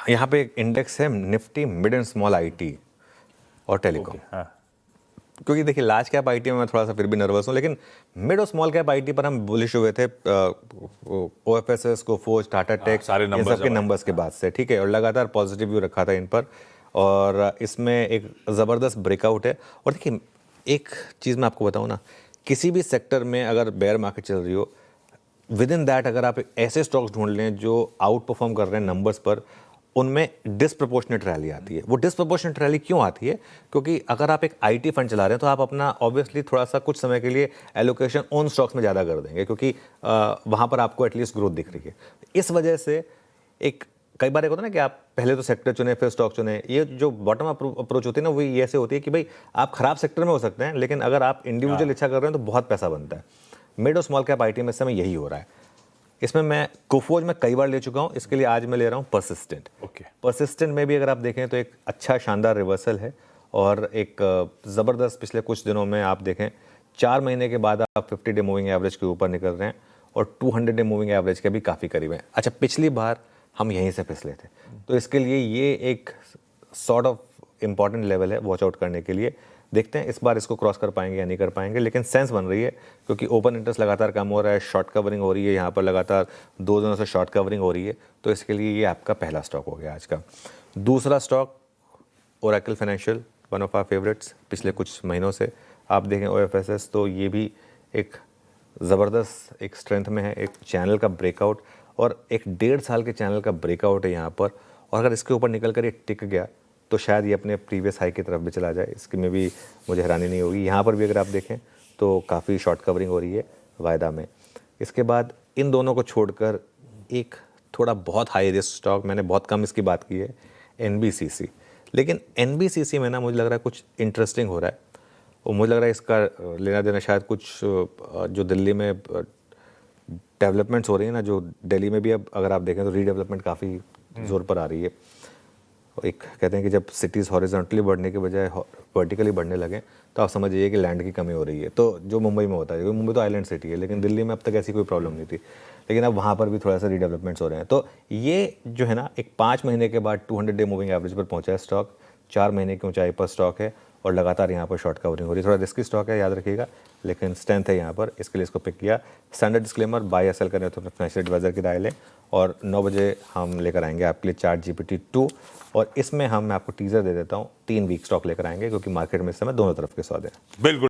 यहाँ पे एक इंडेक्स है Nifty mid and small IT और टेलीकॉम। हाँ। क्योंकि देखिए लार्ज कैप आईटी में मैं थोड़ा सा फिर भी नर्वस हूँ, लेकिन मिड और स्मॉल कैप आईटी पर हम बुलिश हुए थे ओएफएसएस, कोफोर्ज, टाटा टेक, सारे इन numbers सब के जब आए। नंबर्स के बाद से, ठीक है, और लगातार पॉजिटिव व्यू रखा था इन पर। और इसमें एक ज़बरदस्त ब्रेकआउट है। और देखिए एक चीज़ मैं आपको बताऊँ ना, किसी भी सेक्टर में अगर बेयर मार्केट चल रही हो, विद इन दैट अगर आप ऐसे स्टॉक्स ढूंढ लें जो आउट परफॉर्म कर रहे हैं नंबर्स पर, उनमें डिसप्रपोर्शनेट रैली आती है। वो डिसप्रपोर्शनेट रैली क्यों आती है? क्योंकि अगर आप एक आईटी फंड चला रहे हैं तो आप अपना ऑब्वियसली थोड़ा सा कुछ समय के लिए एलोकेशन उन स्टॉक्स में ज़्यादा कर देंगे, क्योंकि वहाँ पर आपको एटलीस्ट ग्रोथ दिख रही है। इस वजह से एक कई बार एक होता है ना कि आप पहले तो सेक्टर चुने फिर स्टॉक चुने। ये जो बॉटम अप्रोच होती है ना, वो ये ऐसे होती है कि भाई आप खराब सेक्टर में हो सकते हैं, लेकिन अगर आप इंडिविजुअल इच्छा कर रहे हैं तो बहुत पैसा बनता है। मिड और स्मॉल कैप आईटी में इस समय यही हो रहा है। इसमें मैं कोफोर्ज में कई बार ले चुका हूं, इसके लिए आज मैं ले रहा हूं परसिस्टेंट। ओके। परसिस्टेंट में भी अगर आप देखें तो एक अच्छा शानदार रिवर्सल है और एक ज़बरदस्त पिछले कुछ दिनों में आप देखें 4 महीने के बाद आप 50 डे मूविंग एवरेज के ऊपर निकल रहे हैं और 200 डे मूविंग एवरेज के भी काफ़ी करीब हैं। अच्छा, पिछली बार हम यहीं से फिसले थे, तो इसके लिए ये एक सॉर्ट ऑफ इम्पॉर्टेंट लेवल है वॉच आउट करने के लिए। देखते हैं इस बार इसको क्रॉस कर पाएंगे या नहीं कर पाएंगे, लेकिन सेंस बन रही है क्योंकि ओपन इंटरेस्ट लगातार कम हो रहा है, शॉर्ट कवरिंग हो रही है, यहाँ पर लगातार 2 दिनों से शॉर्ट कवरिंग हो रही है। तो इसके लिए ये आपका पहला स्टॉक हो गया आज का। दूसरा stock Oracle Financial, one of our favourites पिछले कुछ महीनों से। आप देखें ओएफएसएस, तो ये भी एक ज़बरदस्त एक स्ट्रेंथ में है, एक चैनल का ब्रेकआउट और एक 1.5 साल के चैनल का ब्रेकआउट है यहाँ पर। और अगर इसके ऊपर निकल कर ये टिक गया तो शायद ये अपने प्रीवियस हाई की तरफ भी चला जाए, इसके में भी मुझे हैरानी नहीं होगी। यहाँ पर भी अगर आप देखें तो काफ़ी शॉर्ट कवरिंग हो रही है वायदा में। इसके बाद इन दोनों को छोड़कर एक थोड़ा बहुत हाई रिस्क स्टॉक, मैंने बहुत कम इसकी बात की है, एनबीसीसी। लेकिन एनबीसीसी में ना मुझे लग रहा है कुछ इंटरेस्टिंग हो रहा है और मुझे लग रहा है इसका लेना देना शायद कुछ जो दिल्ली में डेवलपमेंट्स हो रही है ना, जो दिल्ली में भी अब अगर आप देखें तो रीडेवलपमेंट काफ़ी ज़ोर पर आ रही है। एक कहते हैं कि जब सिटीज़ हॉरिजॉन्टली बढ़ने के बजाय वर्टिकली बढ़ने लगे तो आप समझिए कि लैंड की कमी हो रही है। तो जो मुंबई में होता है, क्योंकि मुंबई तो आइलैंड सिटी है, लेकिन दिल्ली में अब तक ऐसी कोई प्रॉब्लम नहीं थी, लेकिन अब वहाँ पर भी थोड़ा सा रीडेवलपमेंट्स हो रहे हैं। तो ये जो है ना, एक 5 महीने के बाद 200 डे मूविंग एवरेज पर पहुँचा है स्टॉक, 4 महीने की ऊंचाई पर स्टॉक है और लगातार यहाँ पर शॉर्ट कवरिंग हो रही है। थोड़ा रिस्की स्टॉक है, याद रखिएगा, लेकिन स्ट्रेंथ है यहाँ पर, इसके लिए इसको पिक किया। स्टैंडर्ड डिस्क्लेमर, बाय या सेल करने तो अपने फाइनेंशियल एडवाइजर की राय लें। और 9 बजे हम लेकर आएंगे आपके लिए ChatGPT 2 और इसमें मैं आपको टीजर दे देता हूँ, 3 वीक स्टॉक लेकर आएंगे क्योंकि मार्केट में इस समय दोनों तरफ के सौदे हैं। बिल्कुल।